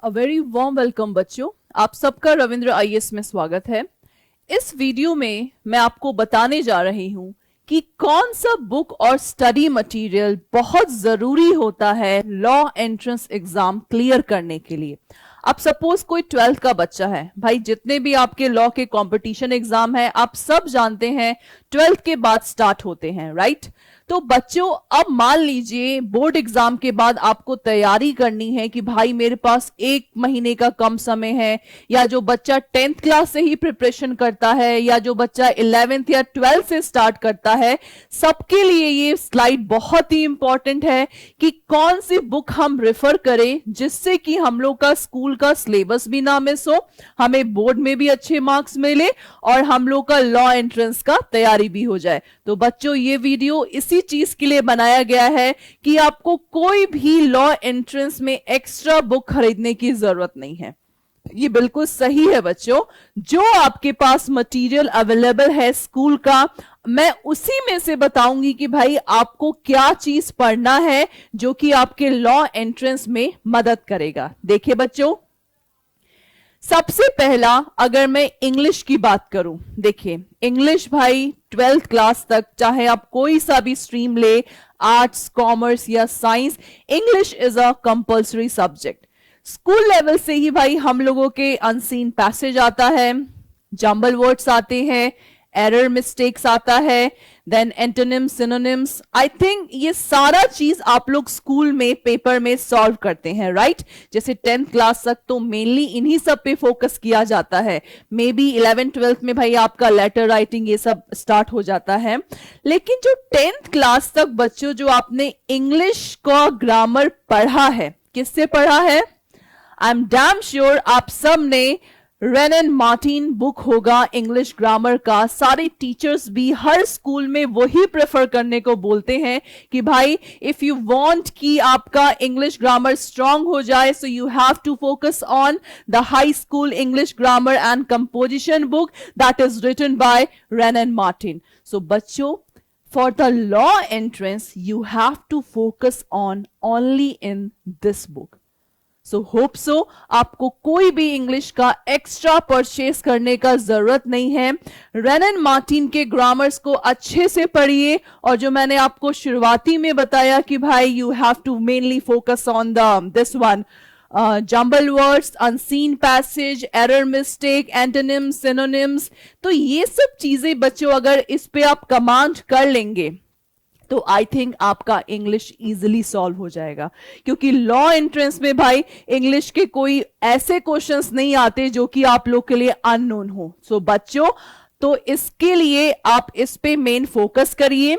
A very warm welcome बच्चों, आप सबका रविंद्र आईएएस में स्वागत है। इस वीडियो में मैं आपको बताने जा रही हूं कि कौन सा बुक और स्टडी मटेरियल बहुत जरूरी होता है लॉ एंट्रेंस एग्जाम क्लियर करने के लिए। अब सपोज कोई 12th का बच्चा है, भाई जितने भी आपके लॉ के कंपटीशन एग्जाम है आप सब जानते हैं 12th के बाद स्टार्ट होते हैं, राइट? तो बच्चों अब मान लीजिए बोर्ड एग्जाम के बाद आपको तैयारी करनी है कि भाई मेरे पास 1 महीने का कम समय है, या जो बच्चा 10th क्लास से ही प्रिपरेशन करता है या जो बच्चा 11th या 12th से स्टार्ट करता है, सबके लिए ये स्लाइड बहुत ही इंपॉर्टेंट है कि कौन सी बुक हम रेफर करें जिससे कि हम लोग का स्कूल का सिलेबस भी ना मिस हो, हमें बोर्ड में भी अच्छे मार्क्स मिले और हम लोग का लॉ एंट्रेंस का तैयारी भी हो जाए। तो बच्चों ये वीडियो इसी चीज के लिए बनाया गया है कि आपको कोई भी लॉ एंट्रेंस में एक्स्ट्रा बुक खरीदने की जरूरत नहीं है। ये बिल्कुल सही है बच्चों, जो आपके पास मटेरियल अवेलेबल है स्कूल का, मैं उसी में से बताऊंगी कि भाई आपको क्या चीज पढ़ना है जो कि आपके लॉ एंट्रेंस में मदद करेगा। देखिए बच्चों, सबसे पहला अगर मैं इंग्लिश की बात करूं, देखिए इंग्लिश भाई 12th क्लास तक चाहे आप कोई सा भी स्ट्रीम ले, आर्ट्स, कॉमर्स या science, English is a compulsory subject. School level से ही भाई हम लोगों के अनसीन पैसेज आता है, जंबल वर्ड्स आते हैं, एरर मिस्टेक्स आता है, then antonyms, synonyms. I think ये सारा चीज आप लोग स्कूल में पेपर में सॉल्व करते हैं, राइट? जैसे 10th क्लास तक तो मेनली इन्हीं सब पे फोकस किया जाता है, मे बी 11th 12th में भाई आपका लेटर राइटिंग ये सब स्टार्ट हो जाता है। लेकिन जो 10th क्लास तक बच्चों जो आपने इंग्लिश का ग्रामर पढ़ा है, किससे पढ़ा है? आई एम डैम श्योर आप सब ने रेन एंड मार्टिन बुक होगा इंग्लिश ग्रामर का। सारे टीचर्स भी हर स्कूल में वही प्रेफर करने को बोलते हैं कि भाई इफ यू वांट कि आपका इंग्लिश ग्रामर स्ट्रांग हो जाए, so you have to focus on the high school English grammar and composition book that is written by Wren and Martin. So बच्चों, for the law entrance you have to focus on only in this book. So hope सो आपको कोई भी English का extra purchase करने का जरूरत नहीं है। रेन एंड मार्टिन के ग्रामर्स को अच्छे से पढ़िए, और जो मैंने आपको शुरुआती में बताया कि भाई you have to mainly focus on this one, jumble words, unseen passage, error mistake, antonyms, synonyms. तो ये सब चीजें बच्चों अगर इस पे आप कमांड कर लेंगे तो आई थिंक आपका इंग्लिश इजीली सॉल्व हो जाएगा, क्योंकि लॉ एंट्रेंस में भाई इंग्लिश के कोई ऐसे क्वेश्चंस नहीं आते जो कि आप लोग के लिए अननोन हो। सो बच्चों, तो इसके लिए आप इस पे मेन फोकस करिए।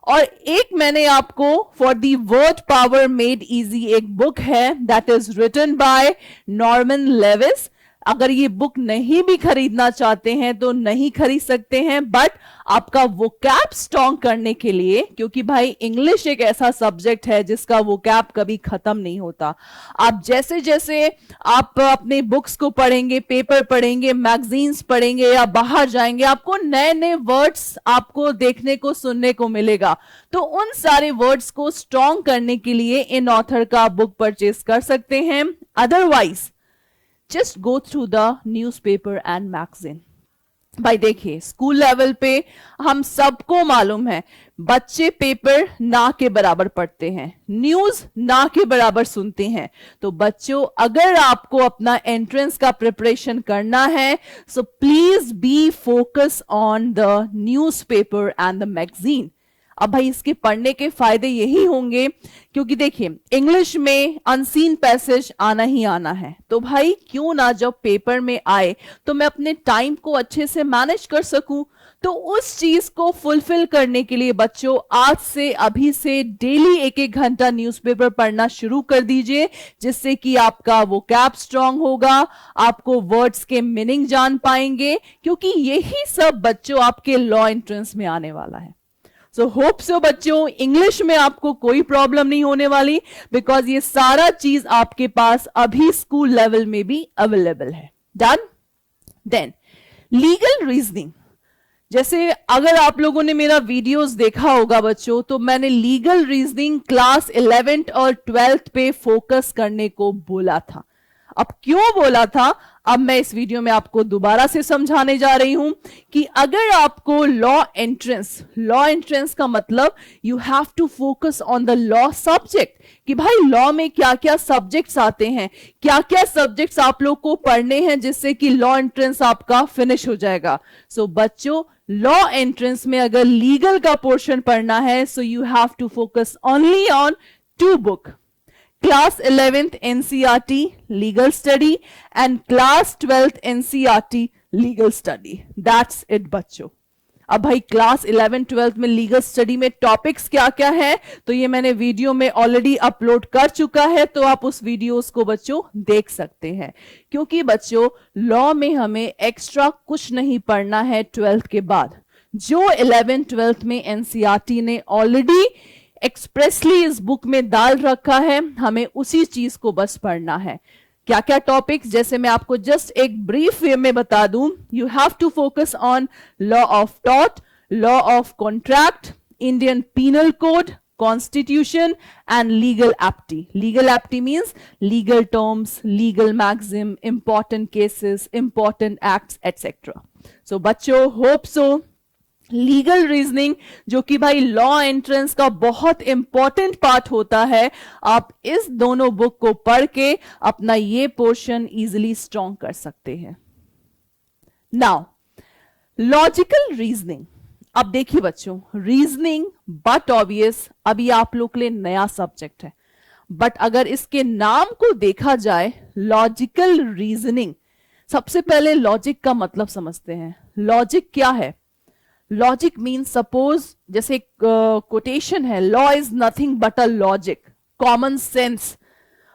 और एक मैंने आपको for the word power made easy एक बुक है that is written by Norman Lewis. अगर ये बुक नहीं भी खरीदना चाहते हैं तो नहीं खरीद सकते हैं, बट आपका वोकैब स्ट्रॉन्ग करने के लिए, क्योंकि भाई इंग्लिश एक ऐसा सब्जेक्ट है जिसका वोकैब कभी खत्म नहीं होता। आप जैसे जैसे आप अपने बुक्स को पढ़ेंगे, पेपर पढ़ेंगे, मैगजीन्स पढ़ेंगे या बाहर जाएंगे, आपको नए नए वर्ड्स आपको देखने को सुनने को मिलेगा। तो उन सारे वर्ड्स को स्ट्रॉन्ग करने के लिए इन ऑथर का बुक परचेस कर सकते हैं। Otherwise just go through the newspaper and magazine. भाई देखिए स्कूल लेवल पे हम सबको मालूम है बच्चे पेपर ना के बराबर पढ़ते हैं, न्यूज ना के बराबर सुनते हैं। तो बच्चों, अगर आपको अपना एंट्रेंस का प्रिपरेशन करना है, so please be focus on the newspaper and the magazine. अब भाई इसके पढ़ने के फायदे यही होंगे, क्योंकि देखिए इंग्लिश में अनसीन पैसेज आना ही आना है, तो भाई क्यों ना जब पेपर में आए तो मैं अपने टाइम को अच्छे से मैनेज कर सकूं। तो उस चीज को फुलफिल करने के लिए बच्चों आज से, अभी से डेली 1-1 घंटा न्यूज़पेपर पढ़ना शुरू कर दीजिए, जिससे कि आपका वोकैब स्ट्रांग होगा, आपको वर्ड्स के मीनिंग जान पाएंगे, क्योंकि यही सब बच्चों आपके लॉ एंट्रेंस में आने वाला है। सो होप सो बच्चों, इंग्लिश में आपको कोई प्रॉब्लम नहीं होने वाली, बिकॉज ये सारा चीज आपके पास अभी स्कूल लेवल में भी अवेलेबल है। डन? देन लीगल रीजनिंग, जैसे अगर आप लोगों ने मेरा वीडियोस देखा होगा बच्चों, तो मैंने लीगल रीजनिंग क्लास 11th और 12th पे फोकस करने को बोला था। अब क्यों बोला था, अब मैं इस वीडियो में आपको दोबारा से समझाने जा रही हूं कि अगर आपको लॉ एंट्रेंस का मतलब you have to focus on the law subject, कि भाई लॉ में क्या क्या सब्जेक्ट्स आते हैं, क्या क्या सब्जेक्ट्स आप लोग को पढ़ने हैं जिससे कि लॉ एंट्रेंस आपका फिनिश हो जाएगा। सो बच्चों, लॉ एंट्रेंस में अगर लीगल का पोर्शन पढ़ना है, so you have to focus only on 2 book, Class 11th NCERT Legal Study and Class 12th NCERT Legal Study. That's it बच्चों। अब भाई क्लास 11 12 में लीगल स्टडी में टॉपिक्स क्या क्या है, तो ये मैंने वीडियो में ऑलरेडी अपलोड कर चुका है, तो आप उस वीडियोस को बच्चों देख सकते हैं। क्योंकि बच्चों लॉ में हमें एक्स्ट्रा कुछ नहीं पढ़ना है 12th के बाद, जो 11 12 में एनसीईआरटी ने ऑलरेडी एक्सप्रेसली इस बुक में डाल रखा है, हमें उसी चीज को बस पढ़ना है। क्या क्या टॉपिक्स, जैसे मैं आपको जस्ट एक ब्रीफ वे में बता दूं, you have to focus on law of tort, law of contract, Indian Penal Code, constitution and legal aptitude. Legal aptitude means legal terms, legal maxim, important cases, important acts etcetera. So बच्चों, hope सो legal reasoning, जो कि भाई law entrance का बहुत important part होता है, आप इस दोनों बुक को पढ़ के अपना ये पोर्शन इजीली स्ट्रॉन्ग कर सकते हैं। Now logical reasoning. अब देखिए बच्चों, रीजनिंग बट ऑब्वियस अभी आप लोग के लिए नया सब्जेक्ट है, बट अगर इसके नाम को देखा जाए लॉजिकल रीजनिंग, सबसे पहले लॉजिक का मतलब समझते हैं। लॉजिक क्या है? लॉजिक मीन, सपोज जैसे कोटेशन है, law is nothing but a logic, common sense.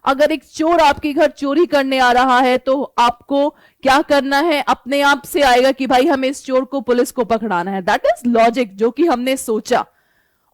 अगर एक चोर आपके घर चोरी करने आ रहा है तो आपको क्या करना है, अपने आप से आएगा कि भाई हमें इस चोर को, पुलिस को पकड़ाना है। दैट इज लॉजिक, जो कि हमने सोचा।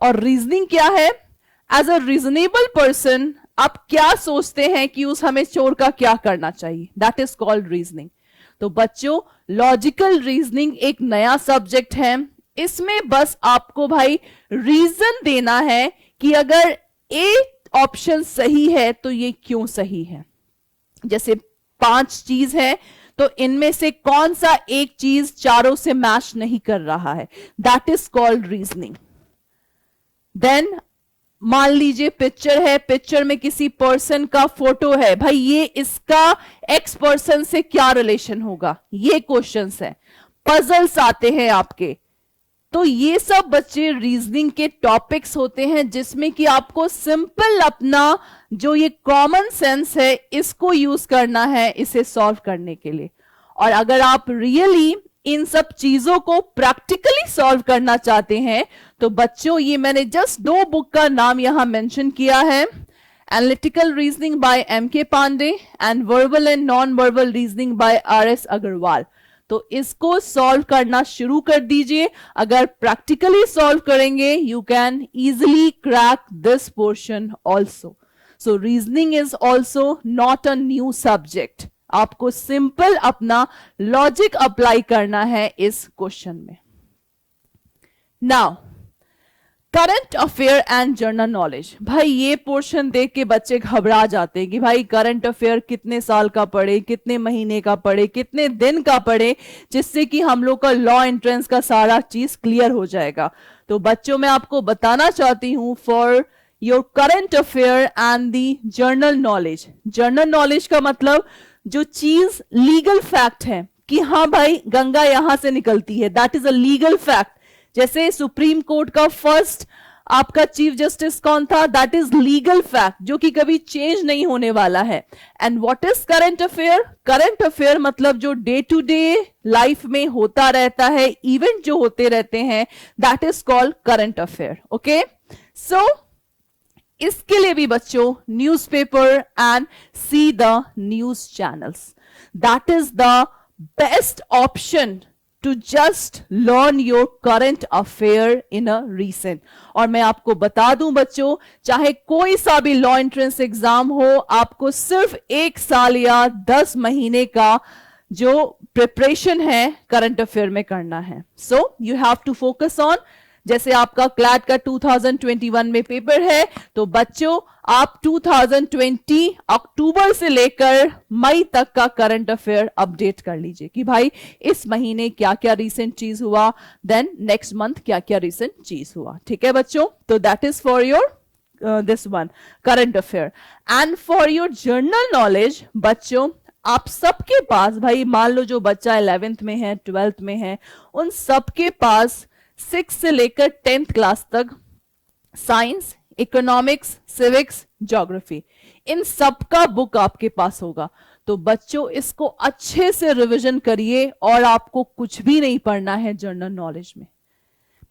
और रीजनिंग क्या है? एज अ रीजनेबल पर्सन आप क्या सोचते हैं कि उस हमें चोर का क्या करना चाहिए, दैट इज कॉल्ड रीजनिंग। तो बच्चों, लॉजिकल रीजनिंग एक नया सब्जेक्ट है। इसमें बस आपको भाई रीजन देना है कि अगर ए ऑप्शन सही है तो ये क्यों सही है। जैसे 5 चीज है, तो इनमें से कौन सा एक चीज चारों से मैच नहीं कर रहा है, that is called reasoning. Then मान लीजिए पिक्चर है, पिक्चर में किसी पर्सन का फोटो है, भाई ये इसका एक्स पर्सन से क्या रिलेशन होगा, ये क्वेश्चंस है। पजल्स आते हैं आपके, तो ये सब बच्चे रीजनिंग के टॉपिक्स होते हैं जिसमें कि आपको सिंपल अपना जो ये कॉमन सेंस है इसको यूज करना है इसे सॉल्व करने के लिए। और अगर आप रियली इन सब चीजों को प्रैक्टिकली सॉल्व करना चाहते हैं तो बच्चों, ये मैंने जस्ट 2 बुक का नाम यहां मेंशन किया है, analytical reasoning by M K. Pandey and verbal and non verbal reasoning by R S. Agarwal. तो इसको सॉल्व करना शुरू कर दीजिए। अगर प्रैक्टिकली सॉल्व करेंगे, you can easily crack this portion also. So reasoning is also not a new subject. आपको सिंपल अपना लॉजिक अप्लाई करना है इस क्वेश्चन में। Now current affair and general knowledge. भाई ये पोर्शन देख के बच्चे घबरा जाते हैं कि भाई करंट अफेयर कितने साल का पढ़े, कितने महीने का पढ़े, कितने दिन का पढ़े, जिससे कि हम लोग का लॉ एंट्रेंस का सारा चीज क्लियर हो जाएगा। तो बच्चों, मैं आपको बताना चाहती हूं, for your current affair and the general knowledge. General knowledge का मतलब जो चीज लीगल फैक्ट है कि हाँ भाई गंगा यहां से निकलती है, that is a legal fact. जैसे सुप्रीम कोर्ट का फर्स्ट आपका चीफ जस्टिस कौन था, दैट इज लीगल फैक्ट, जो कि कभी चेंज नहीं होने वाला है। And what is current affair? Current affair मतलब जो डे टू डे लाइफ में होता रहता है, इवेंट जो होते रहते हैं, that is called current affair. Okay, so इसके लिए भी बच्चों newspaper and see the news channels, that is the best option to just learn your current affair in a recent। और मैं आपको बता दूं बच्चों, चाहे कोई सा भी लॉ एंट्रेंस एग्जाम हो, आपको सिर्फ 1 साल या 10 महीने का जो प्रिपरेशन है करंट अफेयर में करना है। So you have to focus on जैसे आपका क्लैट का 2021 में पेपर है, तो बच्चों आप 2020 अक्टूबर से लेकर मई तक का करंट अफेयर अपडेट कर लीजिए कि भाई इस महीने क्या क्या रिसेंट चीज हुआ, देन नेक्स्ट मंथ क्या क्या रिसेंट चीज हुआ। ठीक है बच्चों, तो that is for your this one current affair and for your general knowledge। बच्चों आप सबके पास, भाई मान लो जो बच्चा 11th में है, 12th में है, उन सबके पास 6 से लेकर 10th क्लास तक साइंस, इकोनॉमिक्स, सिविक्स, ज्योग्राफी, इन सबका बुक आपके पास होगा। तो बच्चों इसको अच्छे से रिवीजन करिए और आपको कुछ भी नहीं पढ़ना है जनरल नॉलेज में।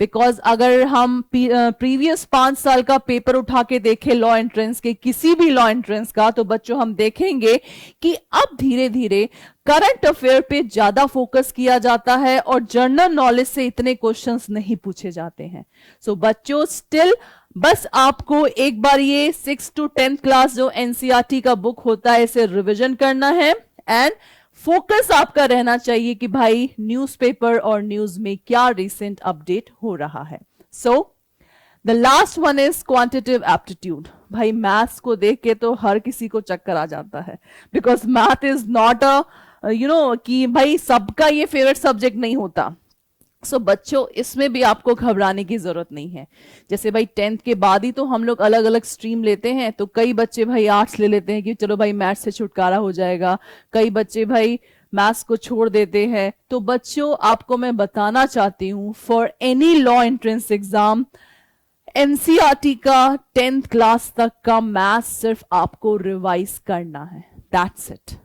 बिकॉज अगर हम प्रीवियस 5 साल का पेपर उठा के देखें लॉ एंट्रेंस के, किसी भी लॉ एंट्रेंस का, तो बच्चों हम देखेंगे कि अब धीरे धीरे करंट अफेयर पे ज्यादा फोकस किया जाता है और जनरल नॉलेज से इतने क्वेश्चंस नहीं पूछे जाते हैं। सो बच्चों स्टिल बस आपको एक बार ये 6 to 10th क्लास जो एनसीईआरटी का बुक होता है इसे रिविजन करना है एंड फोकस आपका रहना चाहिए कि भाई न्यूज़पेपर और न्यूज में क्या रिसेंट अपडेट हो रहा है। So the last one is quantitative aptitude. भाई मैथ्स को देख के तो हर किसी को चक्कर आ जाता है, because math is not a कि भाई सबका ये फेवरेट सब्जेक्ट नहीं होता। सो बच्चों इसमें भी आपको घबराने की जरूरत नहीं है। जैसे भाई 10th के बाद ही तो हम लोग अलग अलग स्ट्रीम लेते हैं, तो कई बच्चे भाई आर्ट्स ले लेते हैं कि चलो भाई मैथ्स से छुटकारा हो जाएगा, कई बच्चे भाई मैथ्स को छोड़ देते हैं। तो बच्चों आपको मैं बताना चाहती हूं for any law entrance exam NCERT का 10th क्लास तक का मैथ्स सिर्फ आपको रिवाइज करना है, दैट्स इट।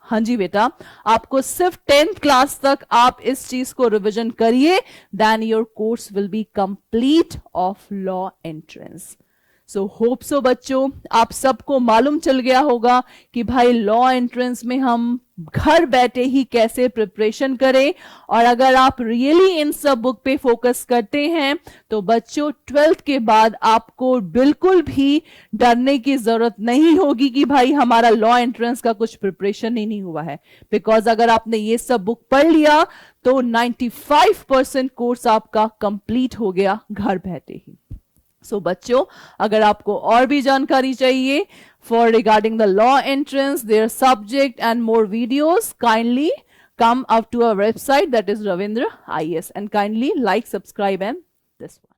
हाँ जी बेटा, आपको सिर्फ 10th क्लास तक आप इस चीज को रिवीजन करिए, then your course will be complete of law entrance. So hope so बच्चों आप सबको मालूम चल गया होगा कि भाई लॉ एंट्रेंस में हम घर बैठे ही कैसे प्रिपरेशन करें। और अगर आप रियली इन सब बुक पे फोकस करते हैं तो बच्चों 12th के बाद आपको बिल्कुल भी डरने की जरूरत नहीं होगी कि भाई हमारा लॉ एंट्रेंस का कुछ प्रिपरेशन ही नहीं हुआ है। बिकॉज अगर आपने ये सब बुक पढ़ लिया तो 95% कोर्स आपका कंप्लीट हो गया घर बैठे ही। सो बच्चों अगर आपको और भी जानकारी चाहिए for regarding the law entrance, their subject and more videos, kindly come up to our website that is Ravindra IAS and kindly like, subscribe and this one.